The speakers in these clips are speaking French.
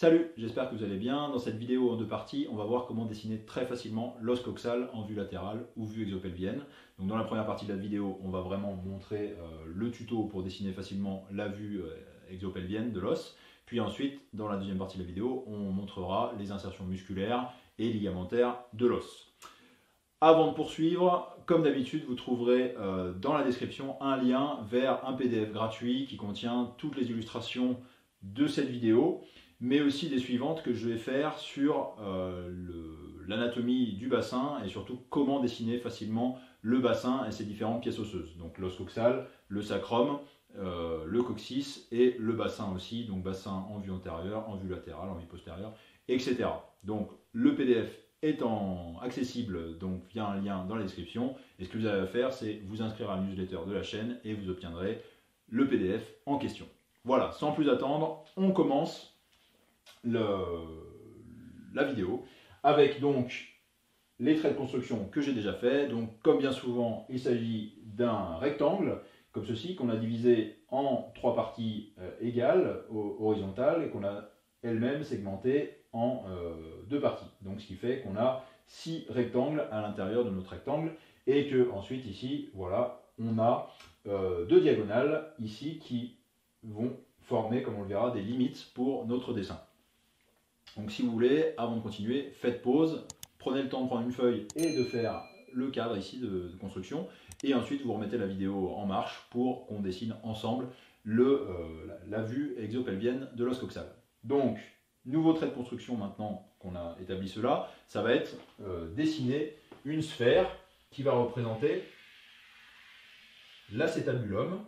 Salut, j'espère que vous allez bien. Dans cette vidéo en deux parties, on va voir comment dessiner très facilement l'os coxal en vue latérale ou vue exopelvienne. Donc dans la première partie de la vidéo, on va vraiment montrer le tuto pour dessiner facilement la vue exopelvienne de l'os. Puis ensuite, dans la deuxième partie de la vidéo, on montrera les insertions musculaires et ligamentaires de l'os. Avant de poursuivre, comme d'habitude, vous trouverez dans la description un lien vers un PDF gratuit qui contient toutes les illustrations de cette vidéo, mais aussi des suivantes que je vais faire sur l'anatomie du bassin et surtout comment dessiner facilement le bassin et ses différentes pièces osseuses. Donc l'os coxal, le sacrum, le coccyx et le bassin aussi, donc bassin en vue antérieure, en vue latérale, en vue postérieure, etc. Donc le PDF étant accessible donc via un lien dans la description, et ce que vous avez à faire, c'est vous inscrire à la newsletter de la chaîne et vous obtiendrez le PDF en question. Voilà, sans plus attendre, on commence la vidéo avec donc les traits de construction que j'ai déjà fait. Donc comme bien souvent, il s'agit d'un rectangle comme ceci qu'on a divisé en trois parties égales, horizontales, et qu'on a elle-même segmenté en deux parties. Donc ce qui fait qu'on a 6 rectangles à l'intérieur de notre rectangle et que ensuite ici, voilà, on a deux diagonales ici qui vont former, comme on le verra, des limites pour notre dessin. Donc si vous voulez, avant de continuer, faites pause, prenez le temps de prendre une feuille et de faire le cadre ici de construction, et ensuite vous remettez la vidéo en marche pour qu'on dessine ensemble la vue exopelvienne de l'os coxal. Donc, nouveau trait de construction maintenant qu'on a établi cela, ça va être dessiner une sphère qui va représenter l'acétabulum,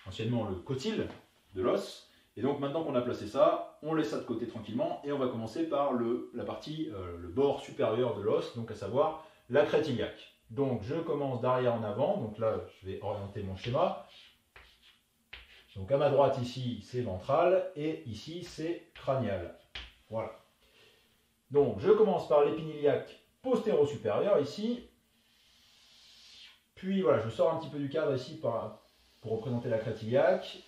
anciennement le cotyle de l'os. Et donc maintenant qu'on a placé ça, on laisse ça de côté tranquillement et on va commencer par la partie, le bord supérieur de l'os, donc à savoir la crête iliaque. Donc je commence d'arrière en avant, donc là je vais orienter mon schéma. Donc à ma droite ici c'est ventral et ici c'est cranial. Voilà. Donc je commence par l'épine iliaque postéro-supérieur ici. Puis voilà, je sors un petit peu du cadre ici pour représenter la crête iliaque.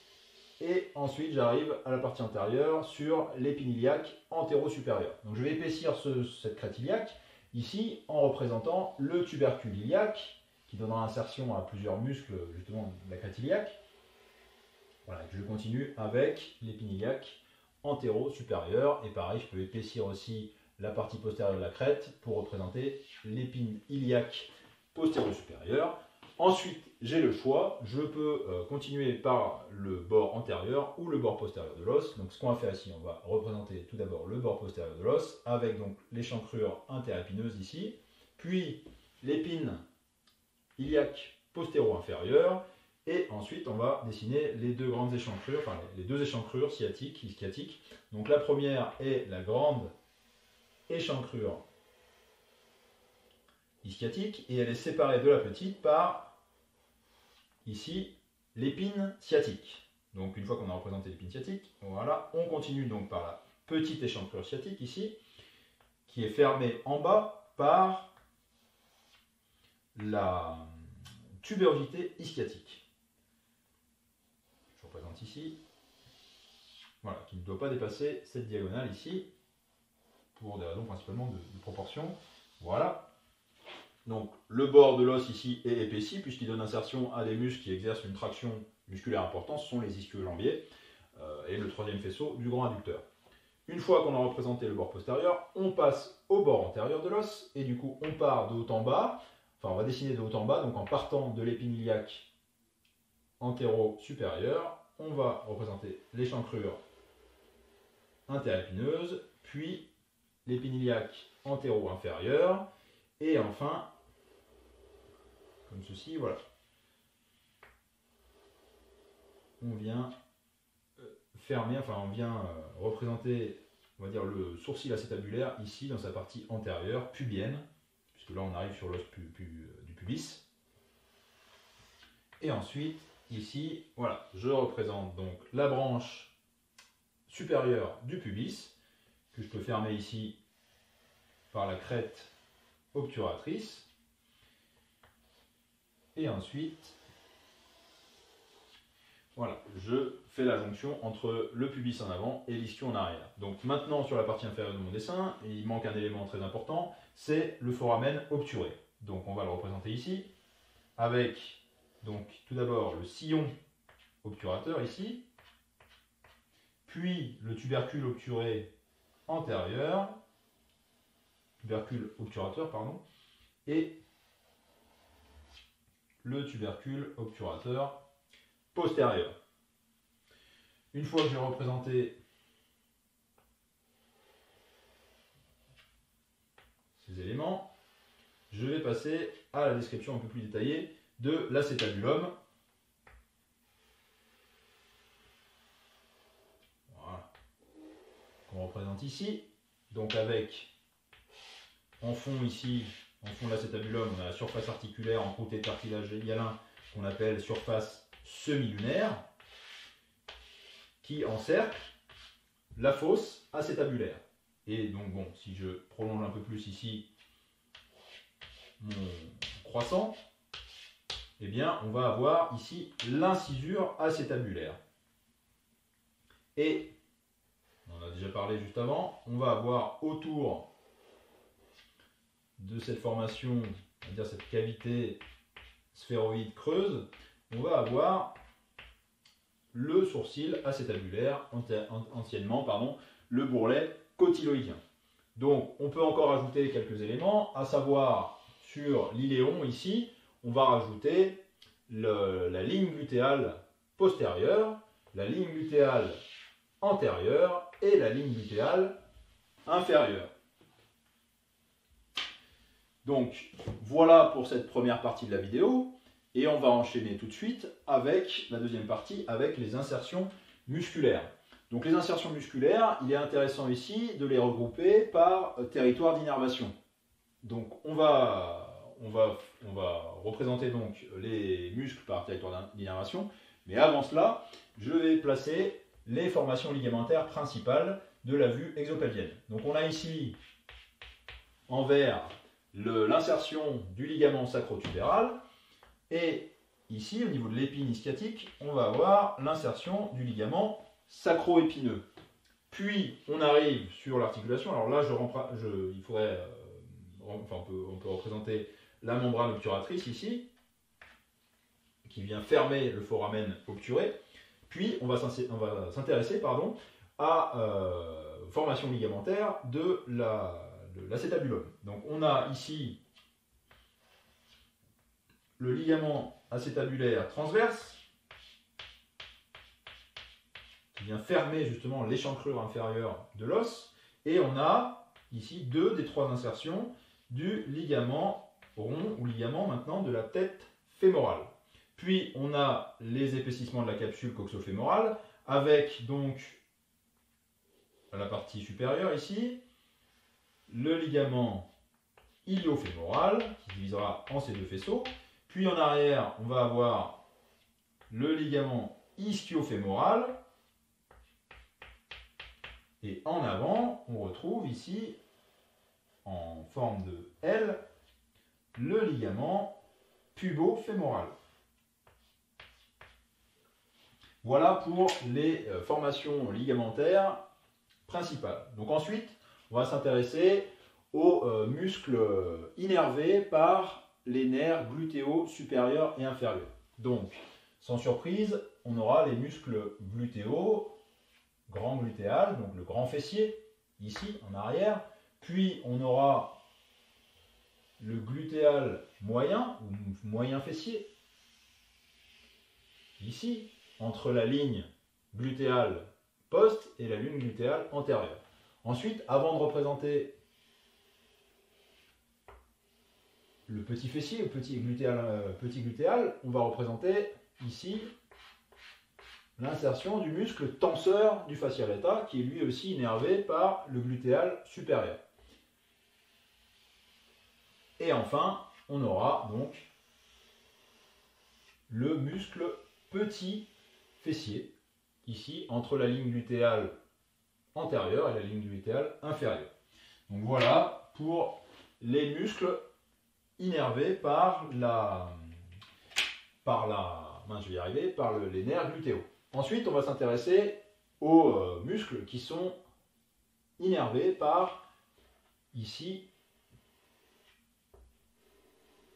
Et ensuite, j'arrive à la partie antérieure sur l'épine iliaque antéro-supérieure. Donc je vais épaissir cette crête iliaque ici en représentant le tubercule iliaque qui donnera insertion à plusieurs muscles justement de la crête iliaque. Voilà, je continue avec l'épine iliaque antéro-supérieure. Et pareil, je peux épaissir aussi la partie postérieure de la crête pour représenter l'épine iliaque postéro-supérieure. Ensuite, j'ai le choix, je peux continuer par le bord antérieur ou le bord postérieur de l'os. Donc ce qu'on va faire ici, on va représenter tout d'abord le bord postérieur de l'os avec donc l'échancrure interépineuses ici, puis l'épine iliaque postéro-inférieure, et ensuite on va dessiner les deux grandes échancrures, enfin les deux échancrures sciatiques, ischiatiques. Donc la première est la grande échancrure ischiatique et elle est séparée de la petite par ici l'épine sciatique. Donc une fois qu'on a représenté l'épine sciatique, voilà, on continue donc par la petite échancrure sciatique ici, qui est fermée en bas par la tuberosité ischiatique. Je représente ici, voilà, qui ne doit pas dépasser cette diagonale ici, pour des raisons principalement de proportion. Voilà. Donc le bord de l'os ici est épaissi puisqu'il donne insertion à des muscles qui exercent une traction musculaire importante, ce sont les ischio-jambiers et le troisième faisceau du grand adducteur. Une fois qu'on a représenté le bord postérieur, on passe au bord antérieur de l'os et du coup on part de haut en bas, enfin on va dessiner de haut en bas, donc en partant de l'épine iliaque antéro-supérieure, on va représenter l'échancrure interépineuse, puis l'épine iliaque antéro-inférieure, et enfin, comme ceci, voilà. On vient fermer, enfin on vient représenter, on va dire, le sourcil acétabulaire ici dans sa partie antérieure, pubienne, puisque là on arrive sur l'os du pubis. Et ensuite, ici, voilà, je représente donc la branche supérieure du pubis, que je peux fermer ici par la crête obturatrice. Et ensuite, Voilà, je fais la jonction entre le pubis en avant et l'ischio en arrière. Donc maintenant, sur la partie inférieure de mon dessin, il manque un élément très important, c'est le foramen obturé. Donc on va le représenter ici, avec donc tout d'abord le sillon obturateur ici, puis le tubercule obturé antérieur, tubercule obturateur, pardon, et le tubercule obturateur postérieur. Une fois que j'ai représenté ces éléments, je vais passer à la description un peu plus détaillée de l'acétabulum. Voilà. Qu'on représente ici. Donc avec, en fond ici, en fond de l'acétabulum, on a la surface articulaire en croûte et cartilage hyalin qu'on appelle surface semi-lunaire, qui encercle la fosse acétabulaire. Et donc bon, si je prolonge un peu plus ici mon croissant, eh bien on va avoir ici l'incisure acétabulaire. Et, on en a déjà parlé juste avant, on va avoir autour de cette formation, on va dire cette cavité sphéroïde creuse, on va avoir le sourcil acétabulaire, anciennement le bourrelet cotyloïdien. Donc on peut encore ajouter quelques éléments, à savoir sur l'iléon ici, on va rajouter la ligne glutéale postérieure, la ligne glutéale antérieure et la ligne glutéale inférieure. Donc voilà pour cette première partie de la vidéo. Et on va enchaîner tout de suite avec la deuxième partie, avec les insertions musculaires. Donc les insertions musculaires, il est intéressant ici de les regrouper par territoire d'innervation. Donc on va représenter donc les muscles par territoire d'innervation, mais avant cela, je vais placer les formations ligamentaires principales de la vue exopelvienne. Donc on a ici en vert l'insertion du ligament sacro-tubéral. Et ici, au niveau de l'épine ischiatique, on va avoir l'insertion du ligament sacro-épineux. Puis, on arrive sur l'articulation. Alors là, il faudrait, on peut représenter la membrane obturatrice ici, qui vient fermer le foramen obturé. Puis, on va s'intéresser à formation ligamentaire de l'acétabulum. Donc, on a ici le ligament acétabulaire transverse, qui vient fermer justement l'échancrure inférieure de l'os, et on a ici 2 des 3 insertions du ligament rond ou ligament maintenant de la tête fémorale. Puis on a les épaississements de la capsule coxofémorale avec donc la partie supérieure ici, le ligament iliofémoral qui divisera en ces 2 faisceaux. Puis en arrière, on va avoir le ligament ischio-fémoral. Et en avant, on retrouve ici, en forme de L, le ligament pubo-fémoral. Voilà pour les formations ligamentaires principales. Donc ensuite, on va s'intéresser aux muscles innervés par les nerfs glutéaux supérieurs et inférieurs. Donc, sans surprise, on aura les muscles glutéaux, grand glutéal, donc le grand fessier, ici en arrière. Puis on aura le glutéal moyen, ou moyen fessier, ici, entre la ligne glutéale post et la ligne glutéale antérieure. Ensuite, avant de représenter le petit fessier, le petit glutéal, on va représenter ici l'insertion du muscle tenseur du fascia lata, qui est lui aussi innervé par le glutéal supérieur. Et enfin, on aura donc le muscle petit fessier, ici, entre la ligne glutéale antérieure et la ligne glutéale inférieure. Donc voilà pour les muscles innervés par les nerfs glutéaux. Ensuite, on va s'intéresser aux muscles qui sont innervés par, ici,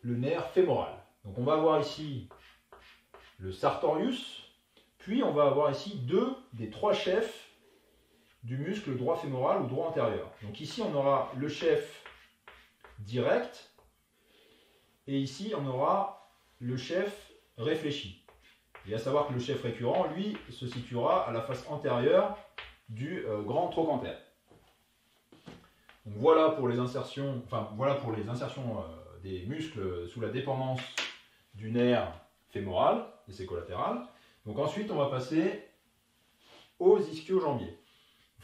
le nerf fémoral. Donc on va avoir ici le sartorius, puis on va avoir ici 2 des 3 chefs du muscle droit fémoral ou droit antérieur. Donc ici on aura le chef direct, et ici on aura le chef réfléchi. Et à savoir que le chef récurrent, lui, se situera à la face antérieure du grand trochanter. Donc voilà pour les insertions, des muscles sous la dépendance du nerf fémoral et ses collatérales. Donc ensuite, on va passer aux ischio-jambiers.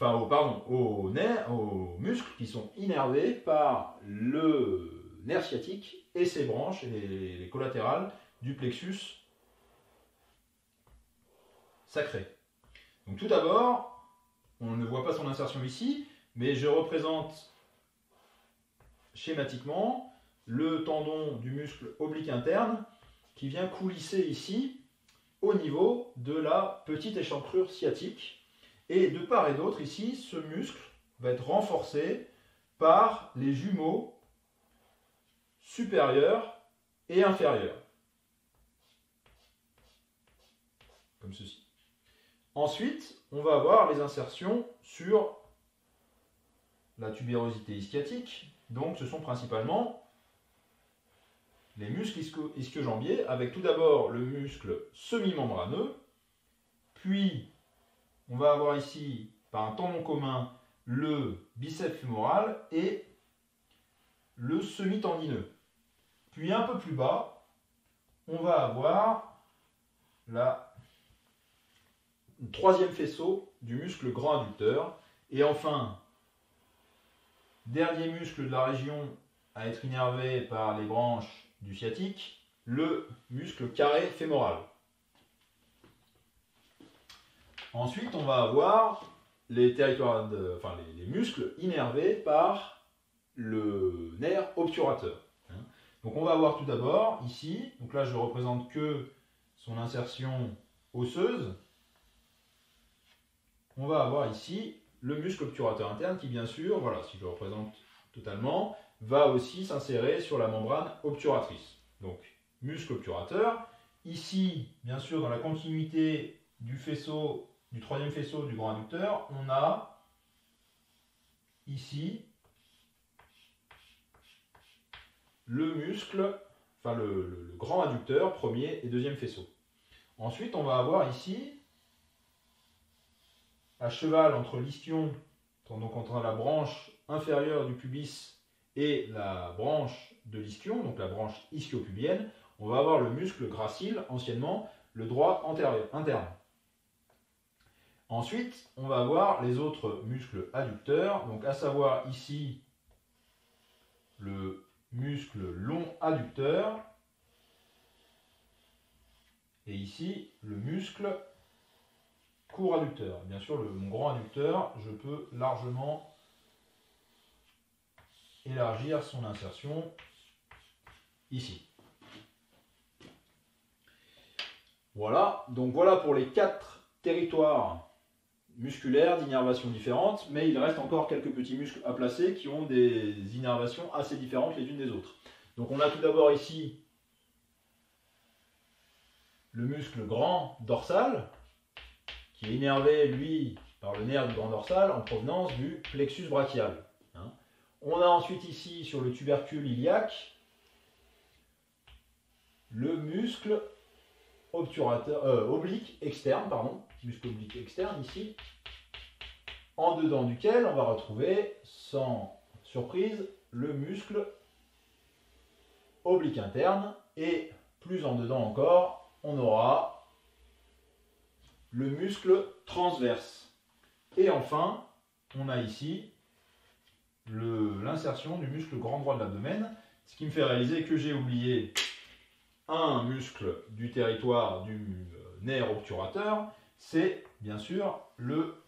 Aux muscles qui sont innervés par le nerf sciatique et ses branches et les collatérales du plexus sacré. Donc tout d'abord, on ne voit pas son insertion ici, mais je représente schématiquement le tendon du muscle oblique interne qui vient coulisser ici au niveau de la petite échancrure sciatique. Et de part et d'autre, ici, ce muscle va être renforcé par les jumeaux supérieurs et inférieurs. Comme ceci. Ensuite, on va avoir les insertions sur la tubérosité ischiatique. Donc, ce sont principalement les muscles ischio-jambiers, avec tout d'abord le muscle semi-membraneux, puis on va avoir ici, par un tendon commun, le biceps fémoral et le semi-tendineux. Puis un peu plus bas, on va avoir le 3e faisceau du muscle grand adducteur. Et enfin, dernier muscle de la région à être innervé par les branches du sciatique, le muscle carré fémoral. Ensuite, on va avoir les muscles innervés par le nerf obturateur. Donc on va avoir tout d'abord ici, donc là je ne représente que son insertion osseuse. On va avoir ici le muscle obturateur interne qui, bien sûr, voilà, si je le représente totalement, va aussi s'insérer sur la membrane obturatrice. Donc, muscle obturateur. Ici, bien sûr, dans la continuité du 3e faisceau du grand adducteur, on a ici le muscle, le grand adducteur, 1er et 2e faisceau. Ensuite, on va avoir ici, à cheval entre l'ischion, donc entre la branche inférieure du pubis et la branche de l'ischion, donc la branche ischio-pubienne, on va avoir le muscle gracile, anciennement le droit interne. Ensuite, on va avoir les autres muscles adducteurs, donc à savoir ici le muscle long adducteur et ici le muscle court adducteur. Bien sûr, mon grand adducteur, je peux largement élargir son insertion ici. Voilà, donc voilà pour les 4 territoires musculaires d'innervation différentes, mais il reste encore quelques petits muscles à placer qui ont des innervations assez différentes les unes des autres. Donc on a tout d'abord ici le muscle grand dorsal, qui est innervé, lui, par le nerf du grand dorsal en provenance du plexus brachial. On a ensuite ici, sur le tubercule iliaque, le muscle oblique externe, muscle oblique externe ici, en dedans duquel on va retrouver, sans surprise, le muscle oblique interne, et plus en dedans encore, on aura le muscle transverse. Et enfin, on a ici l'insertion du muscle grand droit de l'abdomen, ce qui me fait réaliser que j'ai oublié un muscle du territoire du nerf obturateur, c'est bien sûr le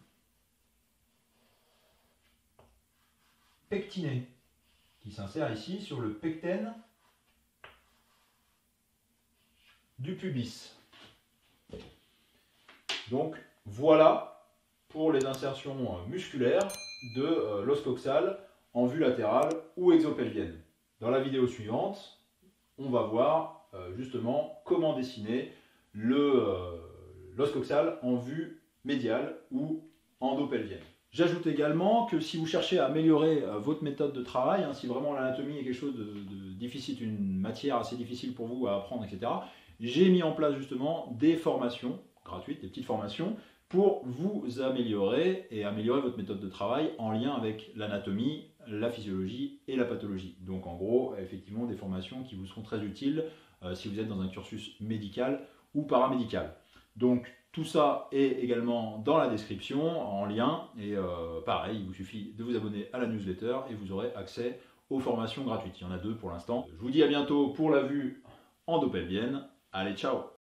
pectiné, qui s'insère ici sur le pecten du pubis. Donc voilà pour les insertions musculaires de l'os coxal en vue latérale ou exopelvienne. Dans la vidéo suivante, on va voir justement comment dessiner l'os coxal en vue médiale ou endopelvienne. J'ajoute également que si vous cherchez à améliorer votre méthode de travail, hein, si vraiment l'anatomie est quelque chose de difficile, une matière assez difficile pour vous à apprendre, etc., j'ai mis en place justement des formations gratuites, des petites formations, pour vous améliorer et améliorer votre méthode de travail en lien avec l'anatomie, la physiologie et la pathologie. Donc en gros, effectivement, des formations qui vous seront très utiles si vous êtes dans un cursus médical ou paramédical. Donc tout ça est également dans la description, en lien, et pareil, il vous suffit de vous abonner à la newsletter et vous aurez accès aux formations gratuites. Il y en a 2 pour l'instant. Je vous dis à bientôt pour la vue endopelvienne. Allez, ciao!